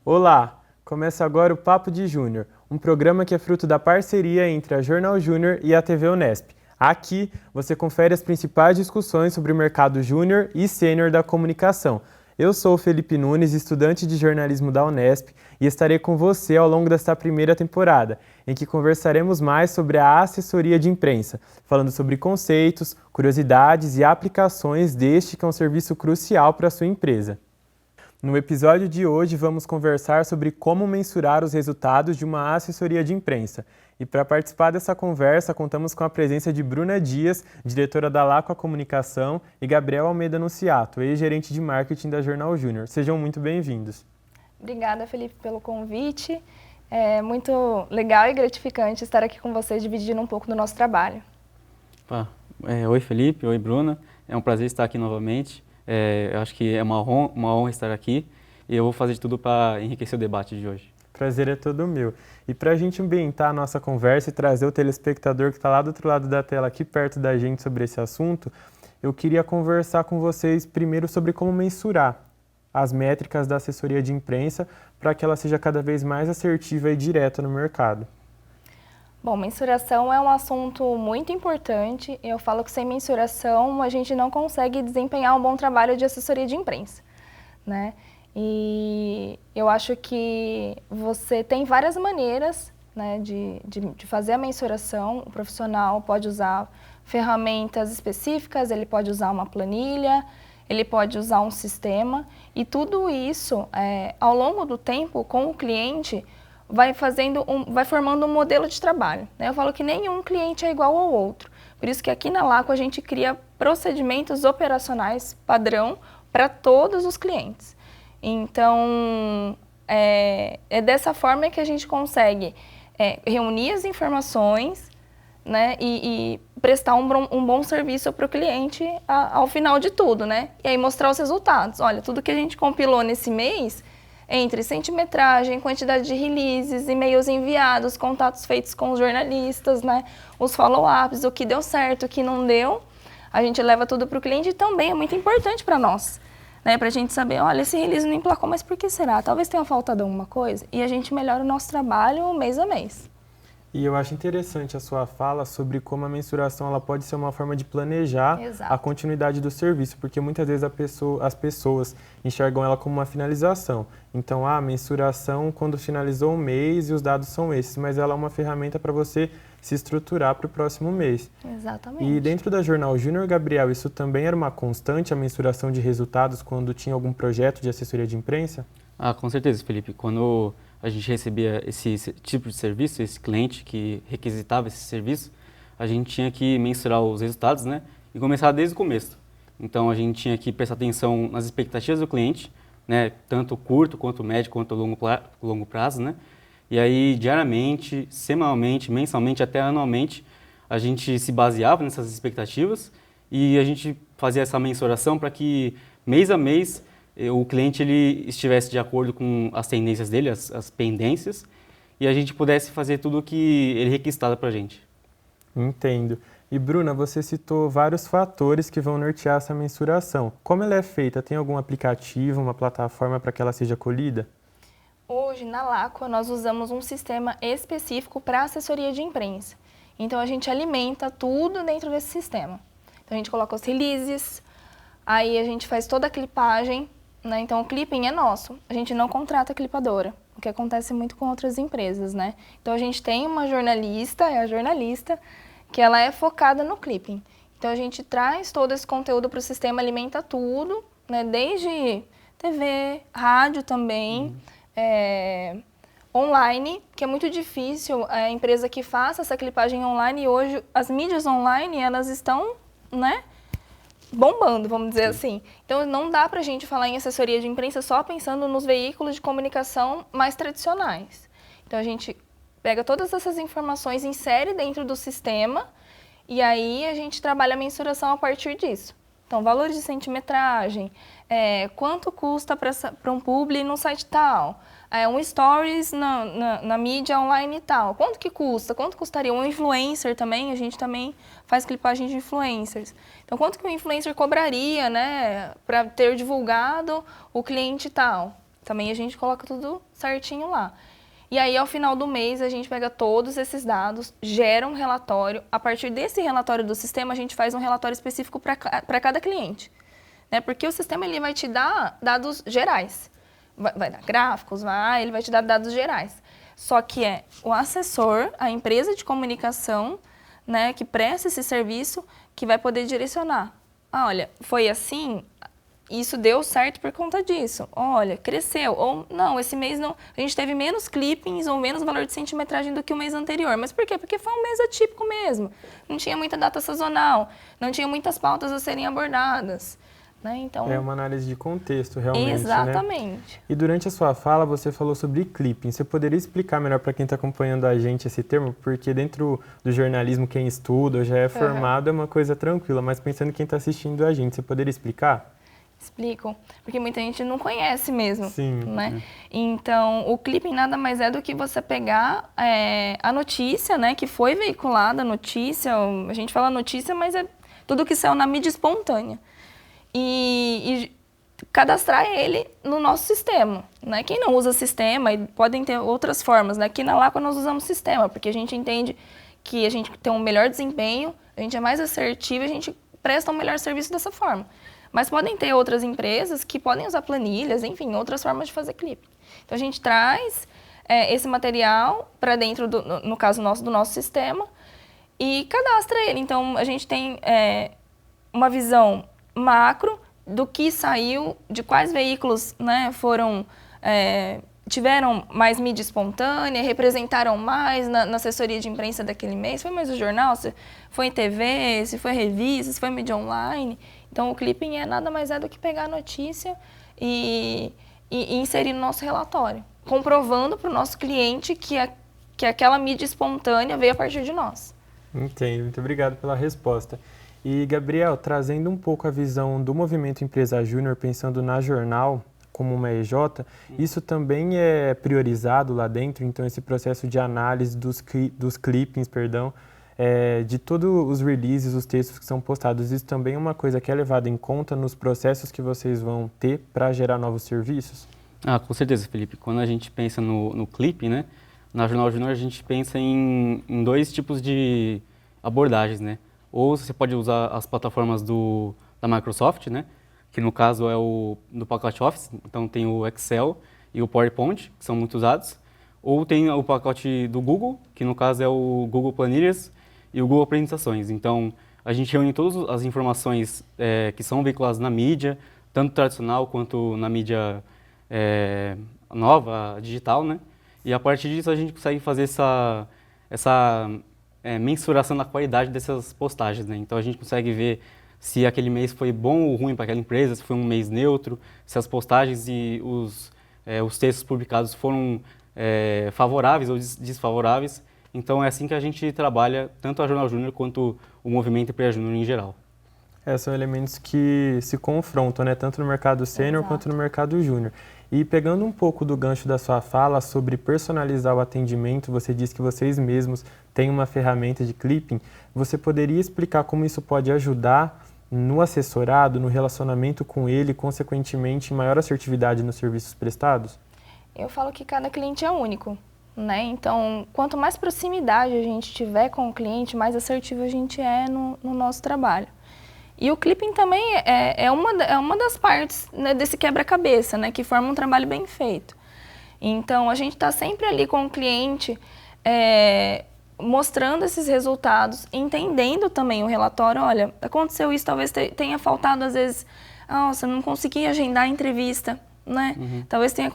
Olá! Começa agora o Papo de Júnior, um programa que é fruto da parceria entre a Jornal Júnior e a TV Unesp. Aqui você confere as principais discussões sobre o mercado júnior e sênior da comunicação. Eu sou o Felipe Nunes, estudante de jornalismo da Unesp, e estarei com você ao longo desta primeira temporada, em que conversaremos mais sobre a assessoria de imprensa, falando sobre conceitos, curiosidades e aplicações deste que é um serviço crucial para a sua empresa. No episódio de hoje, vamos conversar sobre como mensurar os resultados de uma assessoria de imprensa. E para participar dessa conversa, contamos com a presença de Bruna Dias, diretora da Laqua Comunicação, e Gabriel Almeida Nunciato, ex-gerente de marketing da Jornal Júnior. Sejam muito bem-vindos. Obrigada, Felipe, pelo convite. É muito legal e gratificante estar aqui com vocês, dividindo um pouco do nosso trabalho. Oi, Felipe. Oi, Bruna. É um prazer estar aqui novamente. Eu acho que é uma honra estar aqui e eu vou fazer de tudo para enriquecer o debate de hoje. Prazer é todo meu. E para a gente ambientar a nossa conversa e trazer o telespectador que está lá do outro lado da tela, aqui perto da gente, sobre esse assunto, eu queria conversar com vocês primeiro sobre como mensurar as métricas da assessoria de imprensa para que ela seja cada vez mais assertiva e direta no mercado. Bom, mensuração é um assunto muito importante. Eu falo que sem mensuração a gente não consegue desempenhar um bom trabalho de assessoria de imprensa, né? E eu acho que você tem várias maneiras, né, de fazer a mensuração. O profissional pode usar ferramentas específicas, ele pode usar uma planilha, ele pode usar um sistema, e tudo isso, ao longo do tempo, com o cliente, vai formando um modelo de trabalho, né? Eu falo que nenhum cliente é igual ao outro. Por isso que aqui na Laqua a gente cria procedimentos operacionais padrão para todos os clientes. Então, é dessa forma que a gente consegue reunir as informações, né, e prestar um bom serviço para o cliente ao final de tudo, né? E aí mostrar os resultados. Olha, tudo que a gente compilou nesse mês, entre centimetragem, quantidade de releases, e-mails enviados, contatos feitos com os jornalistas, né, os follow-ups, o que deu certo, o que não deu, a gente leva tudo para o cliente, e também é muito importante para nós, né, para a gente saber, olha, esse release não emplacou, mas por que será? Talvez tenha faltado alguma coisa, e a gente melhora o nosso trabalho mês a mês. E eu acho interessante a sua fala sobre como a mensuração ela pode ser uma forma de planejar a continuidade do serviço, porque muitas vezes as pessoas enxergam ela como uma finalização. Então, a mensuração quando finalizou um mês e os dados são esses, mas ela é uma ferramenta para você se estruturar para o próximo mês. Exatamente. E dentro da Jornal Júnior, Gabriel, isso também era uma constante, a mensuração de resultados quando tinha algum projeto de assessoria de imprensa? Com certeza, Felipe. Quando a gente recebia esse tipo de serviço, esse cliente que requisitava esse serviço, a gente tinha que mensurar os resultados, né? E começar desde o começo. Então, a gente tinha que prestar atenção nas expectativas do cliente, né? Tanto curto, quanto médio, quanto longo prazo, né? E aí, diariamente, semanalmente, mensalmente, até anualmente, a gente se baseava nessas expectativas e a gente fazia essa mensuração para que, mês a mês, o cliente ele estivesse de acordo com as tendências dele, as pendências, e a gente pudesse fazer tudo o que ele requisitava para a gente. Entendo. E Bruna, você citou vários fatores que vão nortear essa mensuração. Como ela é feita? Tem algum aplicativo, uma plataforma para que ela seja colhida? Hoje, na Laqua, nós usamos um sistema específico para assessoria de imprensa. Então, a gente alimenta tudo dentro desse sistema. Então, a gente coloca os releases, aí a gente faz toda a clipagem, né? Então, o clipping é nosso, a gente não contrata a clipadora, o que acontece muito com outras empresas, né? Então, a gente tem uma jornalista, a jornalista, que ela é focada no clipping. Então, a gente traz todo esse conteúdo para o sistema, alimenta tudo, né? Desde TV, rádio também, online, que é muito difícil a empresa que faça essa clipagem online, e hoje as mídias online, elas estão, né, bombando, vamos dizer assim. Então, não dá pra gente falar em assessoria de imprensa só pensando nos veículos de comunicação mais tradicionais. Então, a gente pega todas essas informações, insere dentro do sistema, e aí a gente trabalha a mensuração a partir disso. Então, valores de centimetragem, quanto custa para um publi no site tal, um stories na mídia online e tal, quanto que custa, quanto custaria um influencer também, a gente também faz clipagem de influencers. Então, quanto que o influencer cobraria, né, para ter divulgado o cliente tal. Também a gente coloca tudo certinho lá. E aí, ao final do mês, a gente pega todos esses dados, gera um relatório. A partir desse relatório do sistema, a gente faz um relatório específico para cada cliente. Né? Porque o sistema ele vai te dar dados gerais. Vai dar gráficos, ele vai te dar dados gerais. Só que é o assessor, a empresa de comunicação, né, que presta esse serviço, que vai poder direcionar. Olha, foi assim, isso deu certo por conta disso. Olha, cresceu. Ou não, esse mês não, a gente teve menos clippings ou menos valor de centimetragem do que o mês anterior. Mas por quê? Porque foi um mês atípico mesmo. Não tinha muita data sazonal, não tinha muitas pautas a serem abordadas. Né? Então, é uma análise de contexto, realmente. Exatamente. Né? E durante a sua fala, você falou sobre clipping. Você poderia explicar melhor para quem está acompanhando a gente esse termo? Porque dentro do jornalismo, quem estuda ou já é formado é uma coisa tranquila, mas pensando em quem está assistindo a gente, você poderia explicar? Explico, porque muita gente não conhece mesmo. Sim. Né? Então, o clipping nada mais é do que você pegar a notícia, né, que foi veiculada, a notícia, a gente fala notícia, mas é tudo que saiu na mídia espontânea. E cadastrar ele no nosso sistema. Né? Quem não usa sistema, e podem ter outras formas, né? Aqui na Lacqua nós usamos sistema, porque a gente entende que a gente tem um melhor desempenho, a gente é mais assertivo, a gente presta um melhor serviço dessa forma. Mas podem ter outras empresas que podem usar planilhas, enfim, outras formas de fazer clipe. Então a gente traz esse material para dentro, no caso nosso, do nosso sistema e cadastra ele. Então a gente tem uma visão macro do que saiu, de quais veículos, né, tiveram mais mídia espontânea, representaram mais na assessoria de imprensa daquele mês, foi mais o jornal, se foi em TV, se foi revista, se foi mídia online. Então o clipping nada mais é do que pegar a notícia e inserir no nosso relatório, comprovando para o nosso cliente que aquela mídia espontânea veio a partir de nós. Entendo, muito obrigado pela resposta. E, Gabriel, trazendo um pouco a visão do Movimento Empresa Júnior, pensando na Jornal como uma EJ, isso também é priorizado lá dentro? Então, esse processo de análise dos clippings, de todos os releases, os textos que são postados, isso também é uma coisa que é levada em conta nos processos que vocês vão ter para gerar novos serviços? Com certeza, Felipe. Quando a gente pensa no clipe, né, na Jornal Júnior a gente pensa em dois tipos de abordagens, né? Ou você pode usar as plataformas da Microsoft, né? Que no caso é do pacote Office, então tem o Excel e o PowerPoint, que são muito usados. Ou tem o pacote do Google, que no caso é o Google Planilhas e o Google Apresentações. Então, a gente reúne todas as informações que são veiculadas na mídia, tanto tradicional quanto na mídia nova, digital, né? E a partir disso a gente consegue fazer essa mensuração da qualidade dessas postagens, né? Então a gente consegue ver se aquele mês foi bom ou ruim para aquela empresa, se foi um mês neutro, se as postagens e os textos publicados foram favoráveis ou desfavoráveis. Então é assim que a gente trabalha, tanto a Jornal Júnior quanto o movimento Empresa Júnior em geral. São elementos que se confrontam, né? Tanto no mercado sênior quanto no mercado júnior. E pegando um pouco do gancho da sua fala sobre personalizar o atendimento, você disse que vocês mesmos têm uma ferramenta de clipping. Você poderia explicar como isso pode ajudar no assessorado, no relacionamento com ele, consequentemente, em maior assertividade nos serviços prestados? Eu falo que cada cliente é único, né? Então, quanto mais proximidade a gente tiver com o cliente, mais assertivo a gente é no nosso trabalho. E o clipping também é uma das partes, né, desse quebra-cabeça, né, que forma um trabalho bem feito. Então, a gente está sempre ali com o cliente, mostrando esses resultados, entendendo também o relatório. Olha, aconteceu isso, talvez tenha faltado, às vezes, nossa, não consegui agendar a entrevista, né? Talvez tenha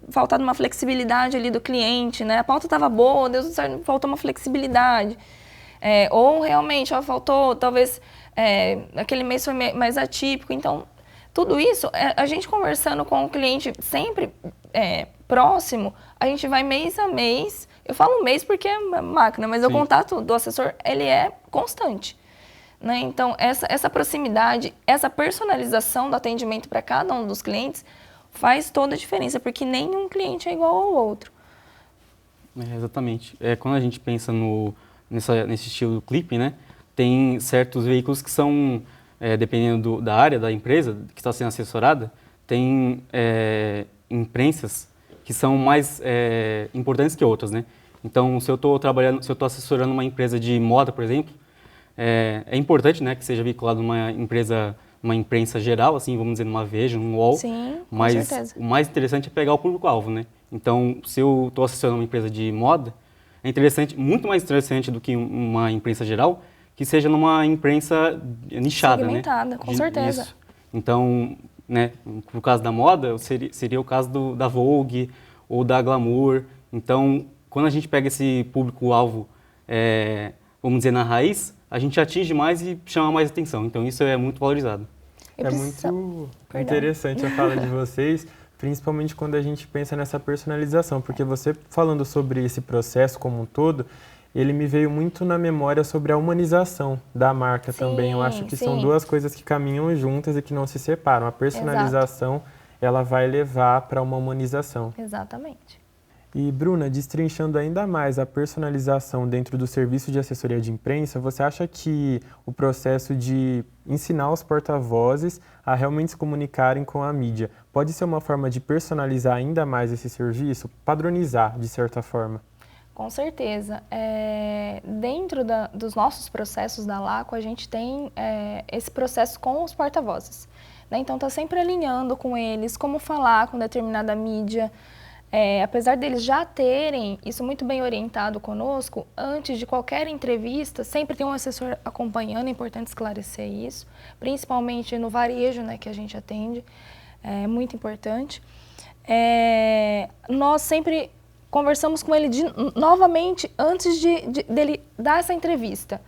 faltado uma flexibilidade ali do cliente, né? A pauta estava boa, Deus do céu, faltou uma flexibilidade. Ou realmente, faltou, talvez... aquele mês foi mais atípico, então tudo isso, a gente conversando com o cliente sempre próximo, a gente vai mês a mês, eu falo mês porque é máquina, mas o contato do assessor, ele é constante. Né? Então, essa proximidade, essa personalização do atendimento para cada um dos clientes faz toda a diferença, porque nenhum cliente é igual ao outro. Exatamente. Quando a gente pensa nesse estilo clipe, né? Tem certos veículos que são, dependendo da área da empresa que está sendo assessorada, tem imprensas que são mais importantes que outras, né? Então, se eu estou assessorando uma empresa de moda, por exemplo, é importante, né, que seja vinculado numa imprensa geral, assim, vamos dizer, numa Veja, num UOL. Sim, com mas certeza. o mais interessante é pegar o público-alvo, né? Então, se eu estou assessorando uma empresa de moda, é interessante, muito mais interessante do que uma imprensa geral, que seja numa imprensa nichada, segmentada, né? Com certeza. Isso. Então, né, no caso da moda, seria o caso da Vogue ou da Glamour. Então, quando a gente pega esse público-alvo, vamos dizer, na raiz, a gente atinge mais e chama mais atenção. Então, isso é muito valorizado. É muito interessante a fala de vocês, principalmente quando a gente pensa nessa personalização, porque você falando sobre esse processo como um todo, ele me veio muito na memória sobre a humanização da marca também. Eu acho que são duas coisas que caminham juntas e que não se separam. A personalização, ela vai levar para uma humanização. Exatamente. E, Bruna, destrinchando ainda mais a personalização dentro do serviço de assessoria de imprensa, você acha que o processo de ensinar os porta-vozes a realmente se comunicarem com a mídia pode ser uma forma de personalizar ainda mais esse serviço, padronizar, de certa forma? Com certeza. Dentro dos nossos processos da LACO, a gente tem esse processo com os porta-vozes, né? Então, está sempre alinhando com eles, como falar com determinada mídia. Apesar deles já terem isso muito bem orientado conosco, antes de qualquer entrevista, sempre tem um assessor acompanhando, é importante esclarecer isso, principalmente no varejo, né, que a gente atende, é muito importante. Nós sempre conversamos com ele novamente antes dele dar essa entrevista,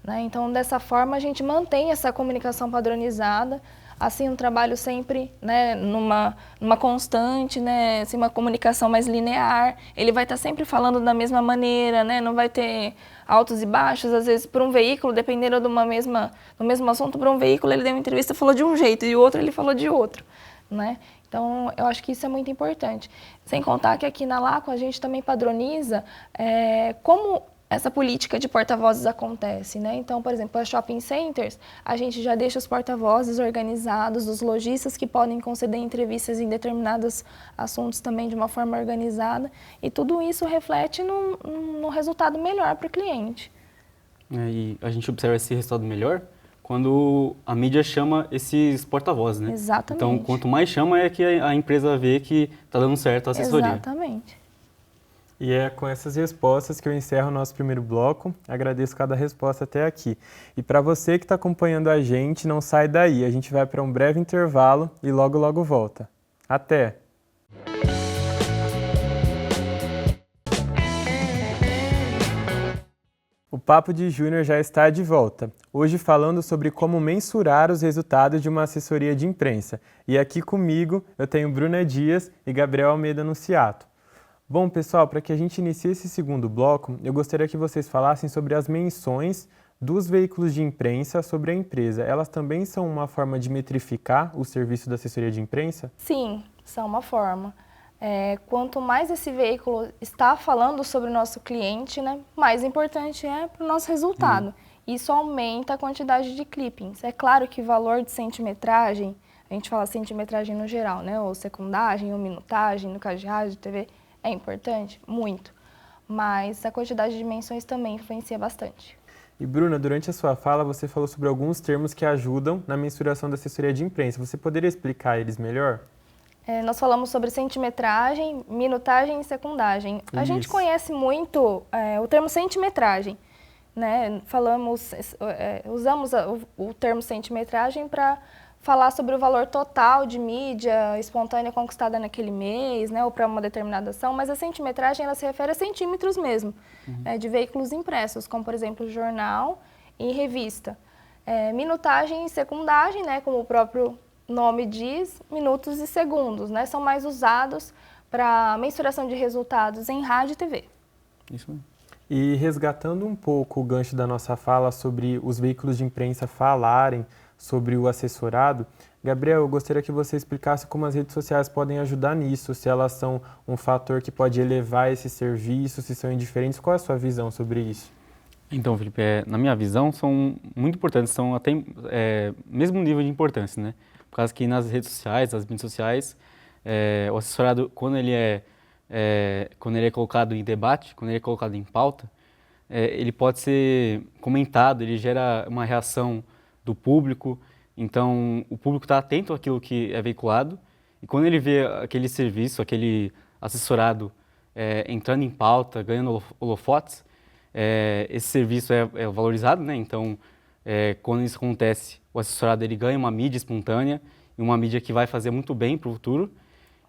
né? Então, dessa forma, a gente mantém essa comunicação padronizada, assim, um trabalho sempre, né, numa constante, né, assim, uma comunicação mais linear. Ele vai estar sempre falando da mesma maneira, né, não vai ter altos e baixos. Às vezes, para um veículo, dependendo do mesmo assunto, para um veículo, ele deu uma entrevista e falou de um jeito, e o outro ele falou de outro, né? Então, eu acho que isso é muito importante. Sem contar que aqui na LACO a gente também padroniza como essa política de porta-vozes acontece, né? Então, por exemplo, as shopping centers, a gente já deixa os porta-vozes organizados, os lojistas que podem conceder entrevistas em determinados assuntos também de uma forma organizada, e tudo isso reflete no resultado melhor para o cliente. E a gente observa esse resultado melhor quando a mídia chama esses porta-vozes, né? Exatamente. Então, quanto mais chama, é que a empresa vê que está dando certo a assessoria. Exatamente. E é com essas respostas que eu encerro o nosso primeiro bloco. Agradeço cada resposta até aqui. E para você que está acompanhando a gente, não sai daí. A gente vai para um breve intervalo e logo, logo volta. Até! O Papo de Júnior já está de volta, hoje falando sobre como mensurar os resultados de uma assessoria de imprensa. E aqui comigo eu tenho Bruna Dias e Gabriel Almeida Nunciato. Bom, pessoal, para que a gente inicie esse segundo bloco, eu gostaria que vocês falassem sobre as menções dos veículos de imprensa sobre a empresa. Elas também são uma forma de metrificar o serviço da assessoria de imprensa? Sim, são uma forma. Quanto mais esse veículo está falando sobre o nosso cliente, né, mais importante é para o nosso resultado. Isso aumenta a quantidade de clippings. É claro que o valor de centimetragem, a gente fala centimetragem no geral, né, ou secundagem, ou minutagem, no caso de rádio, TV, é importante? Muito. Mas a quantidade de dimensões também influencia bastante. E Bruna, durante a sua fala, você falou sobre alguns termos que ajudam na mensuração da assessoria de imprensa. Você poderia explicar eles melhor? Nós falamos sobre centimetragem, minutagem e secundagem. A gente conhece muito o termo centimetragem, né? Usamos o termo centimetragem para falar sobre o valor total de mídia espontânea conquistada naquele mês, né? Ou para uma determinada ação, mas a centimetragem ela se refere a centímetros mesmo, de veículos impressos, como por exemplo jornal e revista. Minutagem e secundagem, né? Como o próprio nome diz, minutos e segundos, né? São mais usados para mensuração de resultados em rádio e TV. Isso mesmo. E resgatando um pouco o gancho da nossa fala sobre os veículos de imprensa falarem sobre o assessorado, Gabriel, eu gostaria que você explicasse como as redes sociais podem ajudar nisso, se elas são um fator que pode elevar esse serviço, se são indiferentes. Qual é a sua visão sobre isso? Então, Felipe, na minha visão, são muito importantes, são até mesmo nível de importância, né? Por causa que nas redes sociais, nas mídias sociais, O assessorado, quando ele é colocado em debate, quando ele é colocado em pauta, ele pode ser comentado, ele gera uma reação do público, então o público está atento àquilo que é veiculado, e quando ele vê aquele serviço, aquele assessorado entrando em pauta, ganhando holofotes, esse serviço é valorizado, né? Então, quando isso acontece, o assessorado ele ganha uma mídia espontânea, e uma mídia que vai fazer muito bem para o futuro.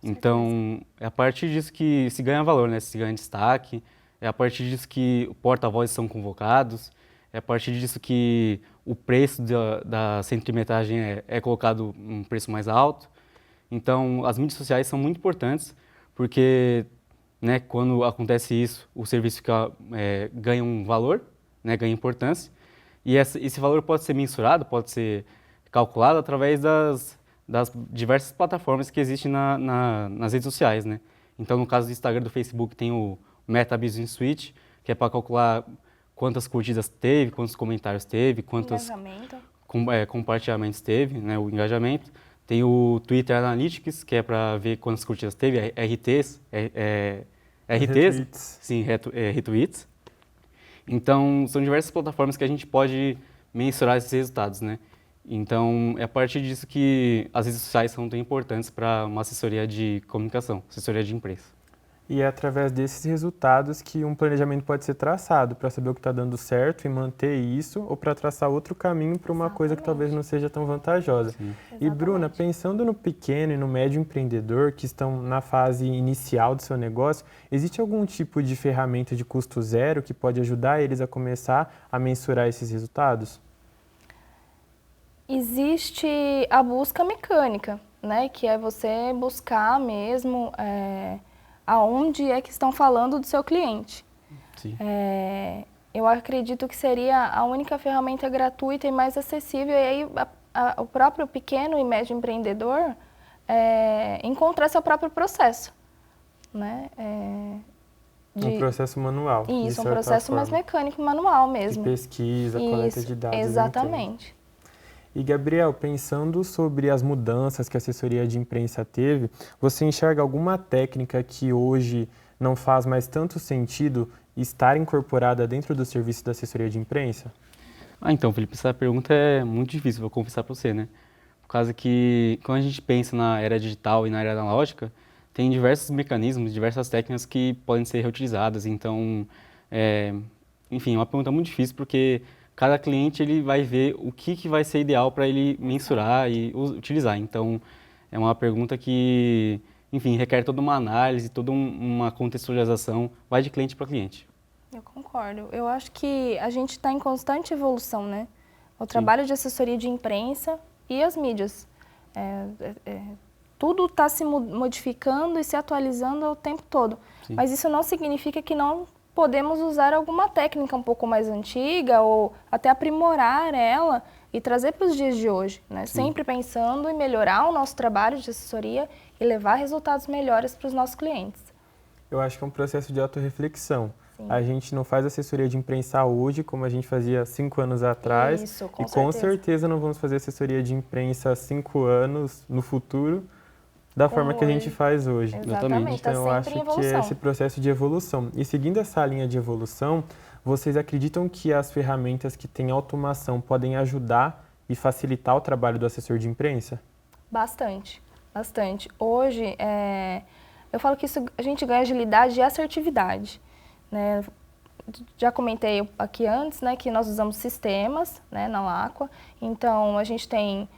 Então, é a partir disso que se ganha valor, né? Se ganha destaque, é a partir disso que porta-vozes são convocados, é a partir disso que o preço da centimetragem é colocado um preço mais alto. Então, as mídias sociais são muito importantes, porque, né, quando acontece isso, o serviço ganha um valor, né, ganha importância, e esse valor pode ser mensurado, pode ser calculado através das diversas plataformas que existem nas redes sociais, né? Então, no caso do Instagram e do Facebook, tem o Meta Business Suite, que é para calcular quantas curtidas teve, quantos comentários teve, quantos compartilhamentos teve, né, o engajamento. Tem o Twitter Analytics, que é para ver quantas curtidas teve, RTs, Retweets. sim, retweets. Então, são diversas plataformas que a gente pode mensurar esses resultados, né? Então, é a partir disso que as redes sociais são tão importantes para uma assessoria de comunicação, assessoria de imprensa. E é através desses resultados que um planejamento pode ser traçado para saber o que está dando certo e manter isso, ou para traçar outro caminho para uma coisa que talvez não seja tão vantajosa. Sim. E Bruna, pensando no pequeno e no médio empreendedor que estão na fase inicial do seu negócio, existe algum tipo de ferramenta de custo zero que pode ajudar eles a começar a mensurar esses resultados? Existe a busca mecânica, né? Que é você buscar mesmo aonde é que estão falando do seu cliente. Sim. Eu acredito que seria a única ferramenta gratuita e mais acessível, e aí o próprio pequeno e médio empreendedor encontrar seu próprio processo, né? Um processo manual. Isso, um processo mais mecânico, manual mesmo. De pesquisa, coleta de dados. Exatamente. E, Gabriel, pensando sobre as mudanças que a assessoria de imprensa teve, você enxerga alguma técnica que hoje não faz mais tanto sentido estar incorporada dentro do serviço da assessoria de imprensa? Então, Felipe, essa pergunta é muito difícil, vou confessar para você, né? Por causa que, quando a gente pensa na era digital e na era analógica, tem diversos mecanismos, diversas técnicas que podem ser reutilizadas. Então, enfim, é uma pergunta muito difícil, porque cada cliente ele vai ver o que vai ser ideal para ele mensurar e utilizar. Então, é uma pergunta que, enfim, requer toda uma análise, toda uma contextualização, vai de cliente para cliente. Eu concordo. Eu acho que a gente está em constante evolução, né? O trabalho de assessoria de imprensa e as mídias. Tudo está se modificando e se atualizando o tempo todo. Sim. Mas isso não significa que não podemos usar alguma técnica um pouco mais antiga ou até aprimorar ela e trazer para os dias de hoje, né? Sempre pensando em melhorar o nosso trabalho de assessoria e levar resultados melhores para os nossos clientes. Eu acho que é um processo de autorreflexão. A gente não faz assessoria de imprensa hoje como a gente fazia 5 anos atrás. Isso, com certeza não vamos fazer assessoria de imprensa 5 anos no futuro da forma que a gente faz hoje. Exatamente. Então, eu acho que é esse processo de evolução. E seguindo essa linha de evolução, vocês acreditam que as ferramentas que têm automação podem ajudar e facilitar o trabalho do assessor de imprensa? Bastante, bastante. Hoje, eu falo que a gente ganha agilidade e assertividade, né? Já comentei aqui antes, né, que nós usamos sistemas, né, na Laqua. Então, a gente tem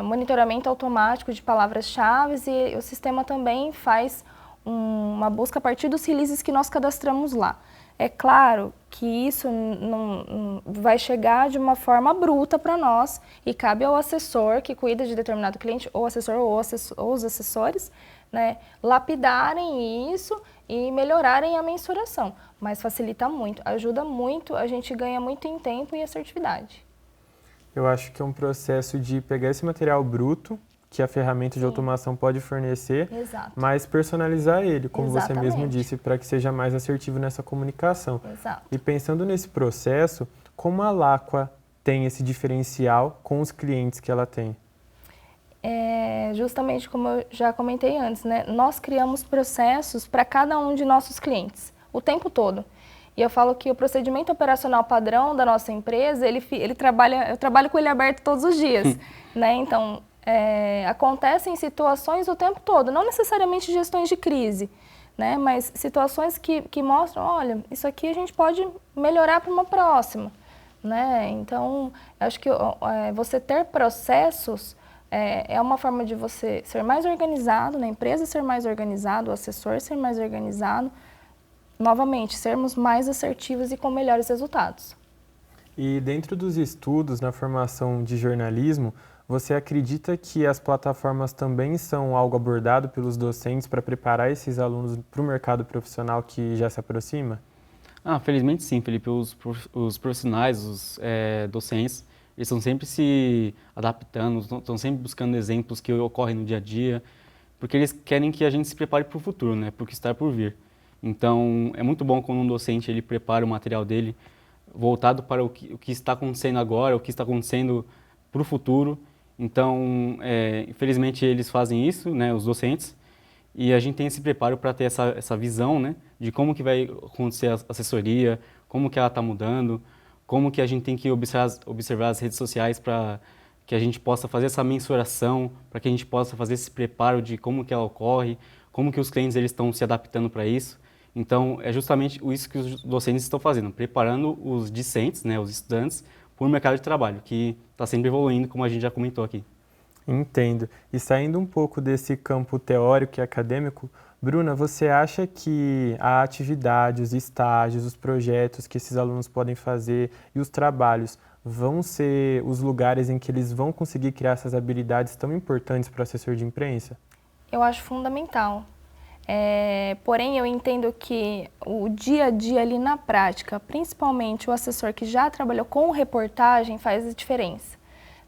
monitoramento automático de palavras-chave e o sistema também faz uma busca a partir dos releases que nós cadastramos lá. É claro que isso não vai chegar de uma forma bruta para nós e cabe ao assessor que cuida de determinado cliente, ou assessor ou os assessores, né, lapidarem isso e melhorarem a mensuração. Mas facilita muito, ajuda muito, a gente ganha muito em tempo e assertividade. Eu acho que é um processo de pegar esse material bruto que a ferramenta de automação pode fornecer, mas personalizar ele, como você mesmo disse, para que seja mais assertivo nessa comunicação. Exato. E pensando nesse processo, como a Laqua tem esse diferencial com os clientes que ela tem? justamente como eu já comentei antes, né? Nós criamos processos para cada um de nossos clientes, o tempo todo. E eu falo que o procedimento operacional padrão da nossa empresa, eu trabalho com ele aberto todos os dias, né? Então, acontecem situações o tempo todo, não necessariamente gestões de crise, né? Mas situações que mostram, olha, isso aqui a gente pode melhorar para uma próxima, né? Então, eu acho que você ter processos é uma forma de você ser mais organizado, né? A empresa ser mais organizado, o assessor ser mais organizado, novamente, sermos mais assertivos e com melhores resultados. E dentro dos estudos na formação de jornalismo, você acredita que as plataformas também são algo abordado pelos docentes para preparar esses alunos para o mercado profissional que já se aproxima? Felizmente sim, Felipe. Os profissionais, os docentes, eles estão sempre se adaptando, estão sempre buscando exemplos que ocorrem no dia a dia, porque eles querem que a gente se prepare para o futuro, né? Para o que está por vir. Então, é muito bom quando um docente ele prepara o material dele voltado para o que está acontecendo agora, o que está acontecendo para o futuro. Então, infelizmente, eles fazem isso, né, os docentes, e a gente tem esse preparo para ter essa visão, né, de como que vai acontecer a assessoria, como que ela está mudando, como que a gente tem que observar as redes sociais para que a gente possa fazer essa mensuração, para que a gente possa fazer esse preparo de como que ela ocorre, como que os clientes eles estão se adaptando para isso. Então, é justamente isso que os docentes estão fazendo, preparando os discentes, né, os estudantes, para o mercado de trabalho, que está sempre evoluindo, como a gente já comentou aqui. Entendo. E saindo um pouco desse campo teórico e acadêmico, Bruna, você acha que a atividade, os estágios, os projetos que esses alunos podem fazer e os trabalhos vão ser os lugares em que eles vão conseguir criar essas habilidades tão importantes para o assessor de imprensa? Eu acho fundamental. Porém, eu entendo que o dia a dia ali na prática, principalmente o assessor que já trabalhou com reportagem, faz a diferença,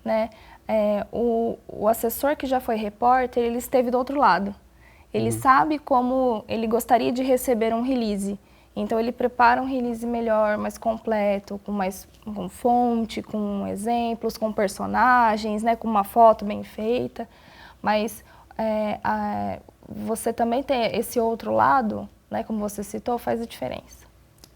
né? O assessor que já foi repórter, ele esteve do outro lado. Ele sabe como ele gostaria de receber um release. Então, ele prepara um release melhor, mais completo, com fonte, com exemplos, com personagens, né? Com uma foto bem feita. Mas você também tem esse outro lado, né, como você citou, faz a diferença.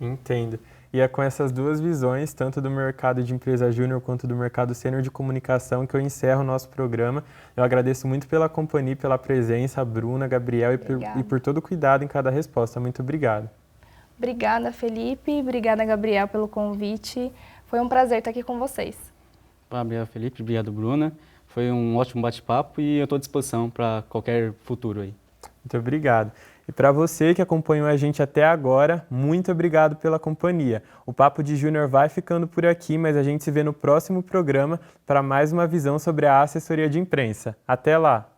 Entendo. E é com essas duas visões, tanto do mercado de empresa júnior quanto do mercado sênior de comunicação, que eu encerro o nosso programa. Eu agradeço muito pela companhia e pela presença, Bruna, Gabriel, e por todo o cuidado em cada resposta. Muito obrigado. Obrigada, Felipe. Obrigada, Gabriel, pelo convite. Foi um prazer estar aqui com vocês. Obrigado, Felipe. Obrigado, Bruna. Foi um ótimo bate-papo e eu estou à disposição para qualquer futuro aí. Muito obrigado. E para você que acompanhou a gente até agora, muito obrigado pela companhia. O Papo de Júnior vai ficando por aqui, mas a gente se vê no próximo programa para mais uma visão sobre a assessoria de imprensa. Até lá!